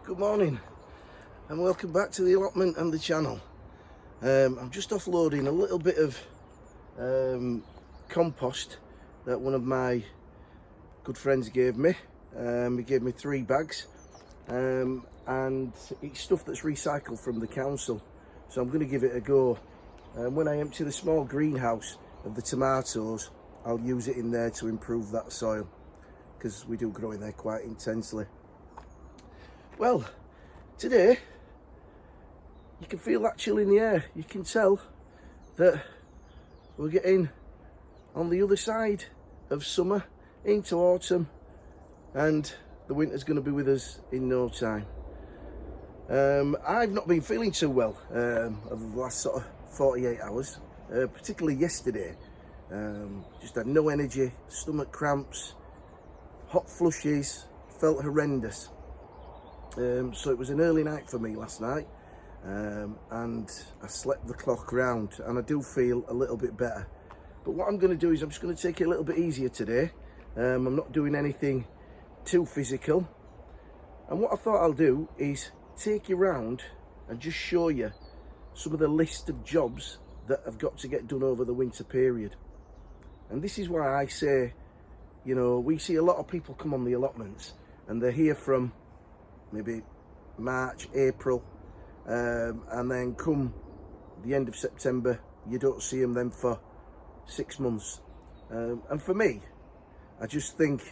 Good morning and welcome back to the allotment and the channel. I'm just offloading a little bit of compost that one of my good friends gave me. He gave me 3 bags and it's stuff that's recycled from the council, so I'm going to give it a go. When I empty the small greenhouse of the tomatoes, I'll use it in there to improve that soil, because we do grow in there quite intensely. Well, today you can feel that chill in the air. You can tell that we're getting on the other side of summer into autumn, and the winter's going to be with us in no time. I've not been feeling too well over the last sort of 48 hours, particularly yesterday. Just had no energy, stomach cramps, hot flushes, felt horrendous. So it was an early night for me last night, and I slept the clock round, and I do feel a little bit better. But what I'm going to do is I'm just going to take it a little bit easier today. I'm not doing anything too physical, and what I thought I'll do is take you round and just show you some of the list of jobs that I've got to get done over the winter period. And this is why I say, you know, we see a lot of people come on the allotments and they're here from maybe March, April, and then come the end of September, you don't see them then for 6 months. And for me, I just think,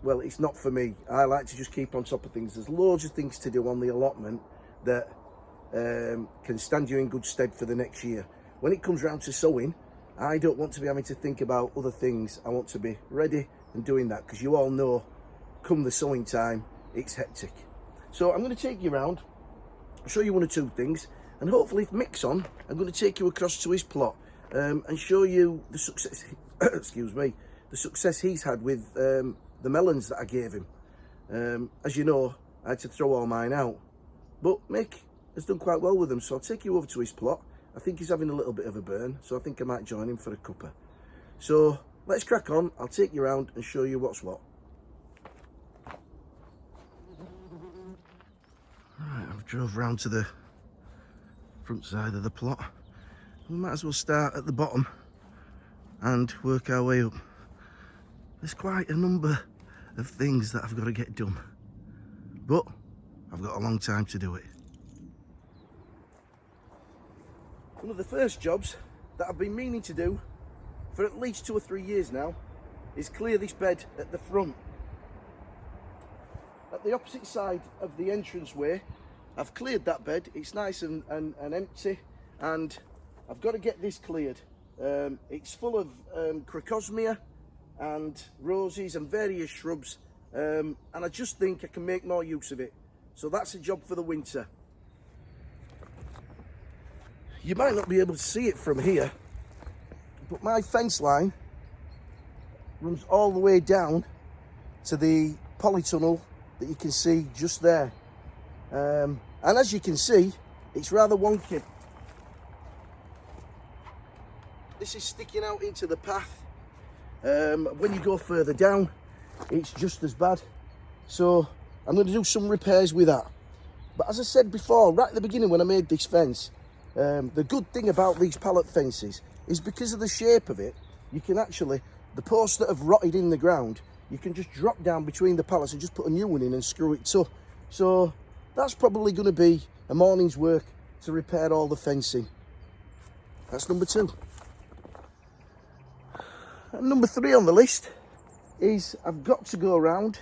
well, it's not for me. I like to just keep on top of things. There's loads of things to do on the allotment that can stand you in good stead for the next year. When it comes round to sowing, I don't want to be having to think about other things. I want to be ready and doing that, because you all know, come the sowing time, it's hectic. So I'm going to take you around, show you 1 or 2 things, and hopefully if Mick's on, I'm going to take you across to his plot and show you the success, excuse me, the success he's had with the melons that I gave him. As you know, I had to throw all mine out, but Mick has done quite well with them, so I'll take you over to his plot. I think he's having a little bit of a burn, so I think I might join him for a cuppa. So let's crack on. I'll take you around and show you what's what. Right, I've drove round to the front side of the plot. We might as well start at the bottom and work our way up. There's quite a number of things that I've got to get done, but I've got a long time to do it. One of the first jobs that I've been meaning to do for at least 2 or 3 years now is clear this bed at the front. At the opposite side of the entranceway, I've cleared that bed. It's nice and empty, and I've got to get this cleared. It's full of crocosmia and roses and various shrubs, and I just think I can make more use of it. So that's a job for the winter. You might not be able to see it from here, but my fence line runs all the way down to the polytunnel that you can see just there. And as you can see, it's rather wonky. This is sticking out into the path. When you go further down, it's just as bad. So I'm going to do some repairs with that. But as I said before, right at the beginning when I made this fence, the good thing about these pallet fences is because of the shape of it, you can actually, the posts that have rotted in the ground, you can just drop down between the pallets and just put a new one in and screw it to. So that's probably going to be a morning's work to repair all the fencing. That's number 2. And number 3 on the list is I've got to go around.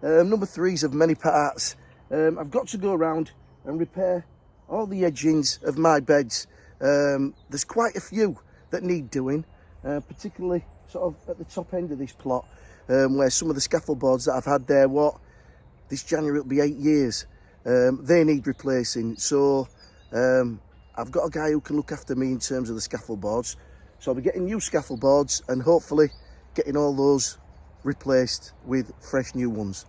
Number 3's of many parts. I've got to go around and repair all the edgings of my beds. There's quite a few that need doing, particularly sort of at the top end of this plot, where some of the scaffold boards that I've had there, this January it'll be 8 years, they need replacing. So I've got a guy who can look after me in terms of the scaffold boards, so I'll be getting new scaffold boards and hopefully getting all those replaced with fresh new ones.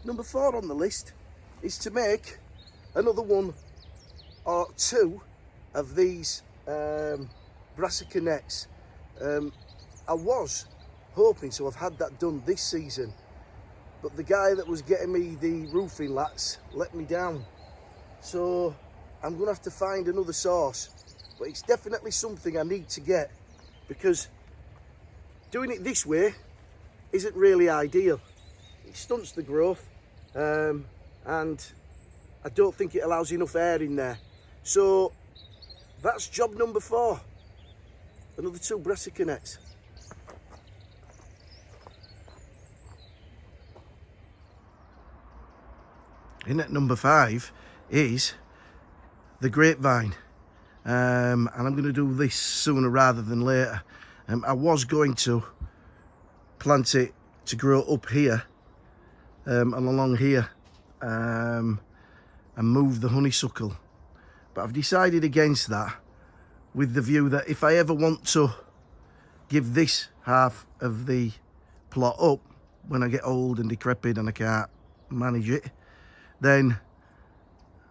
Number 4 on the list is to make another 1 or 2 of these Brassa Nets. I was hoping to have had that done this season. But the guy that was getting me the roofing lats let me down. So I'm going to have to find another source. But it's definitely something I need to get, because doing it this way isn't really ideal. It stunts the growth, and I don't think it allows enough air in there. So that's job number 4. Another 2 Brassa Nets. In at number 5 is the grapevine. And I'm going to do this sooner rather than later. I was going to plant it to grow up here and along here and move the honeysuckle, but I've decided against that, with the view that if I ever want to give this half of the plot up when I get old and decrepit and I can't manage it, then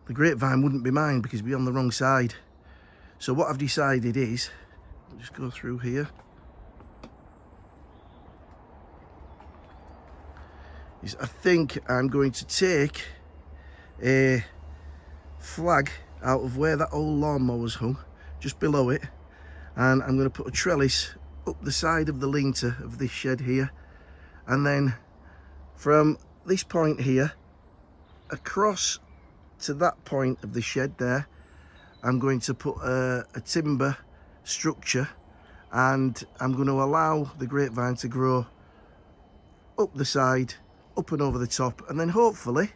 the grapevine wouldn't be mine because it'd be on the wrong side. So what I've decided is, I'll just go through here, is I think I'm going to take a flag out of where that old lawnmower's hung, just below it, and I'm going to put a trellis up the side of the linter of this shed here, and then from this point here across to that point of the shed there, I'm going to put a timber structure, and I'm going to allow the grapevine to grow up the side, up and over the top, and then hopefully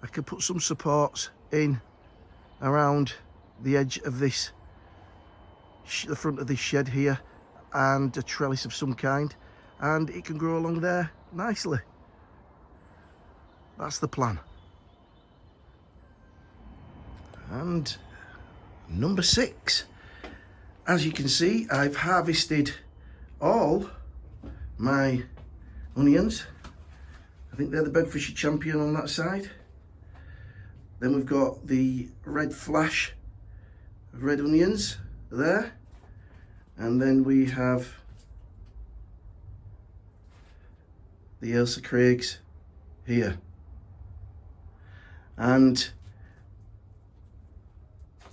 I can put some supports in around the edge of this, the front of this shed here, and a trellis of some kind, and it can grow along there nicely. That's the plan. And number 6, as you can see, I've harvested all my onions. I think they're the Bedfordshire Champion on that side. Then we've got the red flash red onions there, and then we have the Ailsa Craigs here. And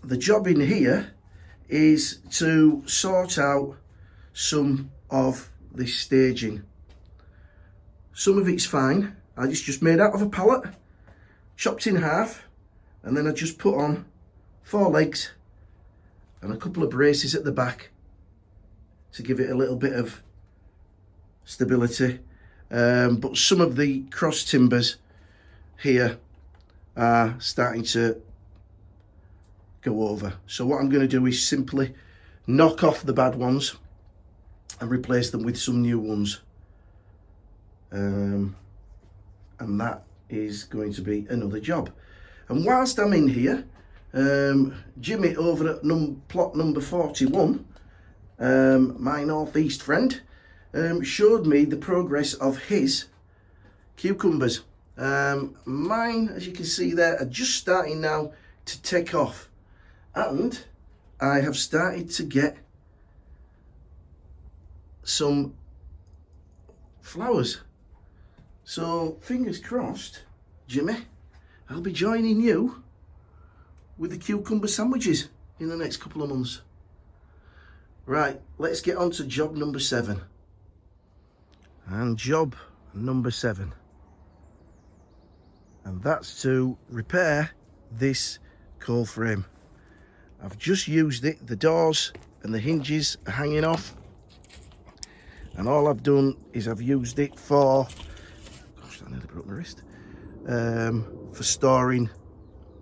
the job in here is to sort out some of this staging. Some of it's fine. It's just made out of a pallet, chopped in half, and then I just put on 4 legs and a couple of braces at the back to give it a little bit of stability. But some of the cross timbers here are starting to go over. So what I'm going to do is simply knock off the bad ones and replace them with some new ones. And that is going to be another job. And whilst I'm in here, Jimmy over at plot number 41, my northeast friend, showed me the progress of his cucumbers. Mine, as you can see there, are just starting now to take off, and I have started to get some flowers. So fingers crossed, Jimmy, I'll be joining you with the cucumber sandwiches in the next couple of months. Right, let's get on to job number 7. And job number 7. And that's to repair this coal frame. I've just used it, the doors and the hinges are hanging off. And all I've done is I've used it for, gosh, I nearly broke my wrist, for storing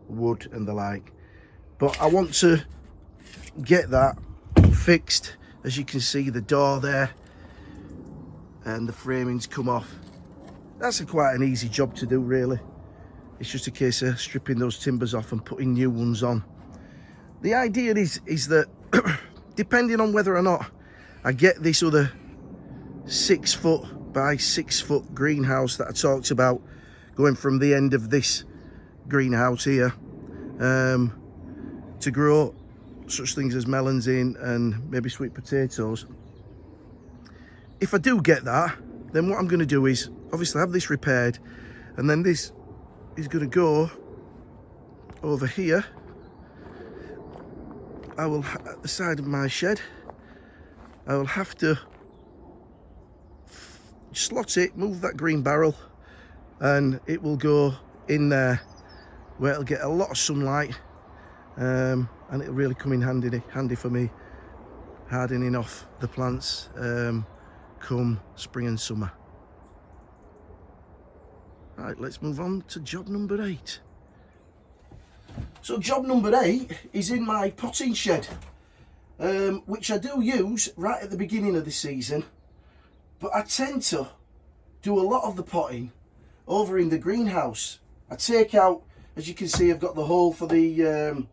wood and the like. But I want to get that fixed. As you can see, the door there and the framing's come off. That's quite an easy job to do, really. It's just a case of stripping those timbers off and putting new ones on. The idea is that depending on whether or not I get this other 6 foot by 6 foot greenhouse that I talked about, going from the end of this greenhouse here, to grow such things as melons in and maybe sweet potatoes, if I do get that, then what I'm going to do is obviously have this repaired, and then this is going to go over here. I will, at the side of my shed, I will have to slot it, move that green barrel, and it will go in there where it'll get a lot of sunlight, and it'll really come in handy for me hardening off the plants come spring and summer. Right, let's move on to job number 8. So job number 8 is in my potting shed, which I do use right at the beginning of the season, but I tend to do a lot of the potting over in the greenhouse. I take out, as you can see, I've got the hole for the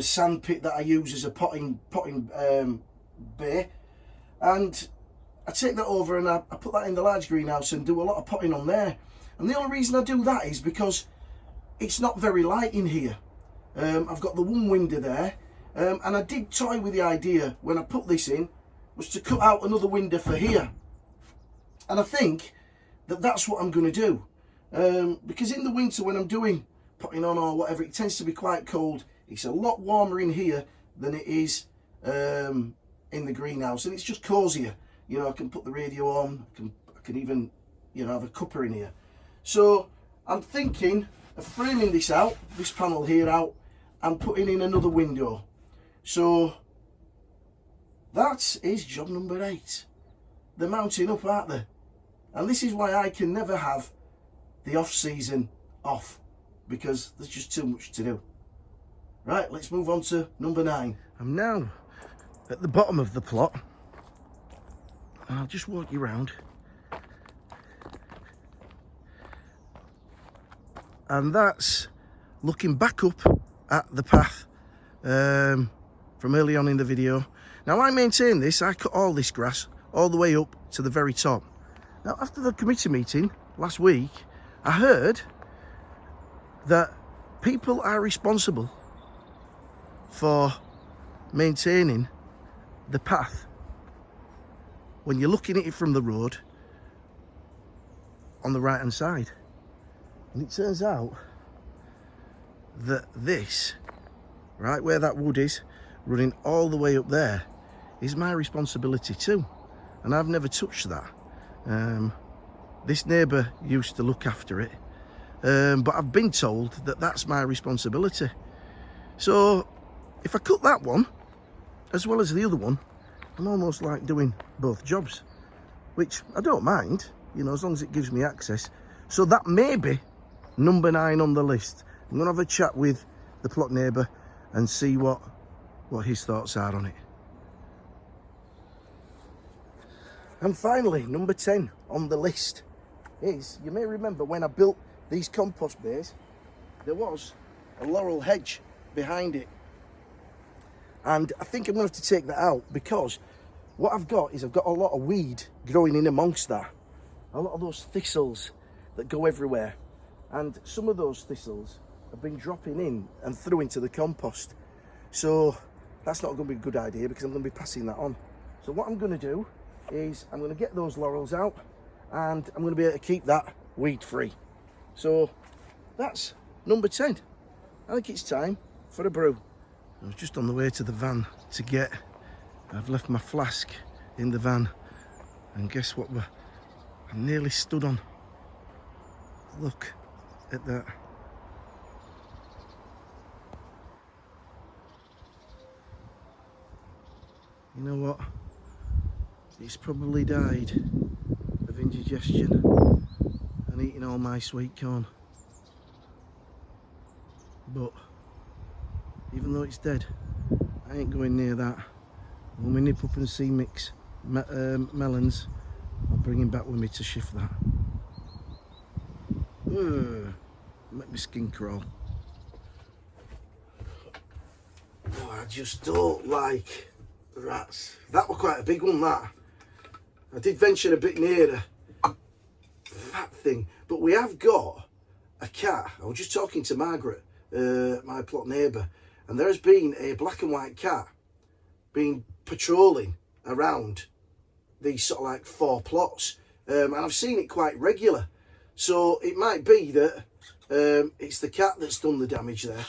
sand pit that I use as a potting bay, and I take that over and I put that in the large greenhouse and do a lot of potting on there. And the only reason I do that is because it's not very light in here. I've got the one window there, and I did toy with the idea when I put this in was to cut out another window for here, and I think that that's what I'm going to do, because in the winter when I'm doing potting on or whatever, it tends to be quite cold. It's a lot warmer in here than it is in the greenhouse, and it's just cozier. You know, I can put the radio on, I can even, you know, have a cuppa in here. So I'm thinking of framing this out, this panel here out, and putting in another window. So that is job number 8. They're mounting up, aren't they? And this is why I can never have the off season off, because there's just too much to do. Right, let's move on to number 9. I'm now at the bottom of the plot, and I'll just walk you around. And that's looking back up at the path from early on in the video. Now I maintain this, I cut all this grass all the way up to the very top. Now after the committee meeting last week, I heard that people are responsible for maintaining the path when you're looking at it from the road on the right hand side. And it turns out that this, right where that wood is, running all the way up there, is my responsibility too. And I've never touched that. This neighbour used to look after it, but I've been told that that's my responsibility. So if I cut that one, as well as the other one, I'm almost like doing both jobs, which I don't mind, you know, as long as it gives me access. So that may be number 9 on the list. I'm going to have a chat with the plot neighbour and see what his thoughts are on it. And finally, number 10 on the list is, you may remember when I built these compost bays, there was a laurel hedge behind it. And I think I'm going to have to take that out, because what I've got is I've got a lot of weed growing in amongst that. A lot of those thistles that go everywhere. And some of those thistles have been dropping in and through into the compost. So that's not going to be a good idea, because I'm going to be passing that on. So what I'm going to do is I'm going to get those laurels out, and I'm going to be able to keep that weed free. So that's number 10. I think it's time for a brew. I was just on the way to the van to get, I've left my flask in the van, and guess what I nearly stood on. Look at that. You know what? It's probably died of indigestion and eating all my sweet corn. But even though it's dead, I ain't going near that. When we nip up and see mix melons, I'll bring him back with me to shift that. Make my skin crawl. Oh, I just don't like rats. That was quite a big one, that. I did venture a bit nearer that thing, but we have got a cat. I was just talking to Margaret, my plot neighbour, and there has been a black and white cat been patrolling around these sort of like 4 plots, and I've seen it quite regular. So it might be that it's the cat that's done the damage there.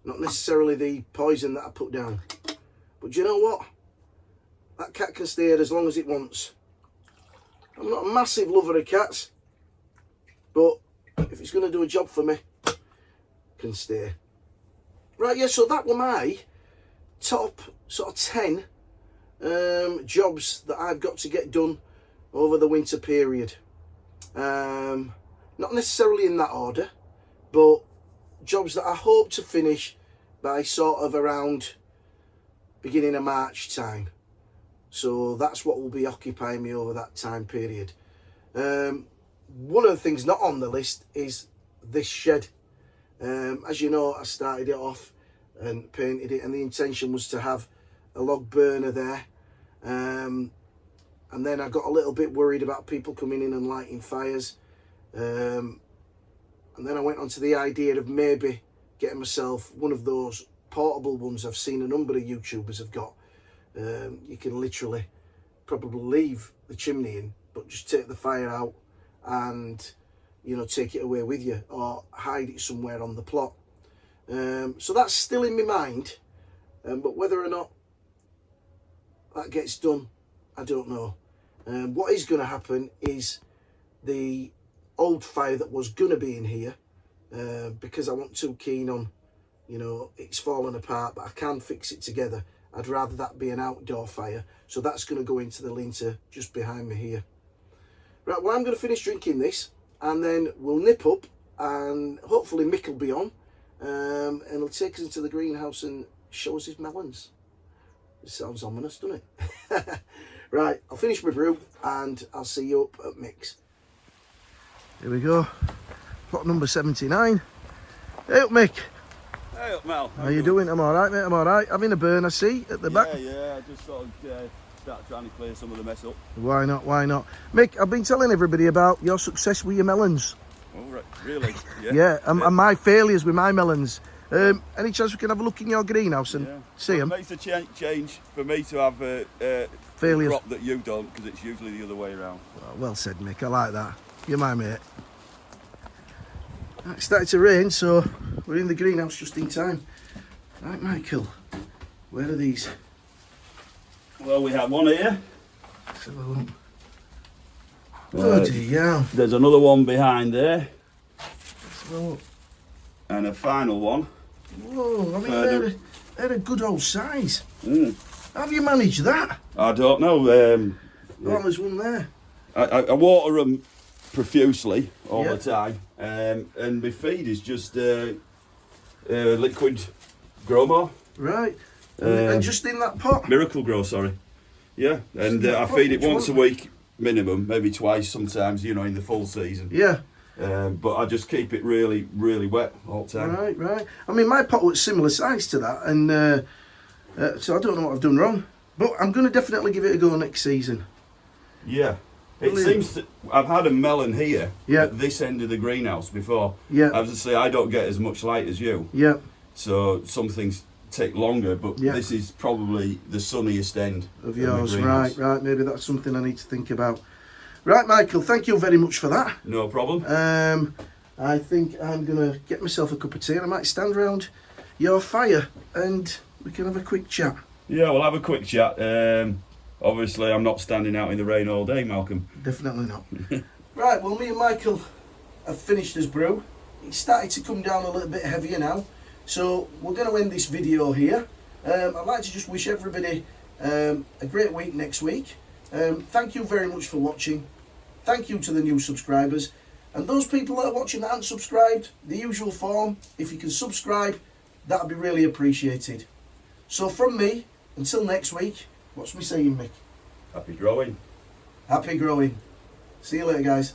Not necessarily the poison that I put down. But do you know what? That cat can stay here as long as it wants. I'm not a massive lover of cats, but if it's going to do a job for me, it can stay. Right, yeah, so that were my top sort of 10 jobs that I've got to get done over the winter period. Not necessarily in that order, but jobs that I hope to finish by sort of around beginning of March time. So that's what will be occupying me over that time period. One of the things not on the list is this shed. As you know, I started it off and painted it, and the intention was to have a log burner there. And then I got a little bit worried about people coming in and lighting fires. And then I went on to the idea of maybe getting myself one of those portable ones I've seen a number of YouTubers have got. You can literally probably leave the chimney in, but just take the fire out and, you know, take it away with you, or hide it somewhere on the plot. So that's still in my mind, but whether or not that gets done, I don't know. What is going to happen is the old fire that was going to be in here, because I wasn't too keen on, you know, it's fallen apart, but I can fix it together. I'd rather that be an outdoor fire. So that's going to go into the linter just behind me here. Right, well, I'm going to finish drinking this, and then we'll nip up, and hopefully Mick will be on, and he'll take us into the greenhouse and show us his melons. It sounds ominous, doesn't it? Right, I'll finish my brew, and I'll see you up at Mick's. Here we go. Plot number 79. Hey up, Mick. Hey up, Mel. How you doing? I'm alright, mate, I'm alright. Having a burn, I see, at the back. Yeah, I just sort of start trying to clear some of the mess up. Why not, why not? Mick, I've been telling everybody about your success with your melons. Oh, right. Really? Yeah, and my failures with my melons. Any chance we can have a look in your greenhouse and see them? It makes a change for me to have a Failures. crop that you don't, because it's usually the other way around. Well said, Mick, I like that. You're my mate. It started to rain, so we're in the greenhouse just in time. Right, Michael, where are these? Well, we have one here. Let's have a look. Bloody hell. There's another one behind there. Let's have a look. And a final one. Whoa, I mean, they're a good old size. Mm. How have you managed that? I don't know. Oh, there's one there. I water them profusely all the time, and my feed is just liquid grow more. Right, and just in that pot? Miracle Grow, sorry. Yeah, and I feed it once a week minimum, maybe twice sometimes, you know, in the full season. Yeah. But I just keep it really, really wet all the time. Right, right. I mean, my pot was similar size to that, and so I don't know what I've done wrong. But I'm going to definitely give it a go next season. Yeah. It seems that I've had a melon here Yeah. at this end of the greenhouse before. Yeah. As I say, I don't get as much light as you. Yeah. So some things take longer, but Yeah. this is probably the sunniest end Of yours, the greenhouse. right. Maybe that's something I need to think about. Right, Michael, thank you very much for that. No problem. I think I'm going to get myself a cup of tea, and I might stand round your fire and we can have a quick chat. Yeah, we'll have a quick chat. Obviously, I'm not standing out in the rain all day, Malcolm. Definitely not. Right, well, me and Michael have finished this brew. It's started to come down a little bit heavier now, so we're going to end this video here. I'd like to just wish everybody a great week next week. Thank you very much for watching. Thank you to the new subscribers. And those people that are watching that aren't subscribed, the usual form, if you can subscribe, that would be really appreciated. So from me, until next week, what's me saying, Mick? Happy growing. Happy growing. See you later, guys.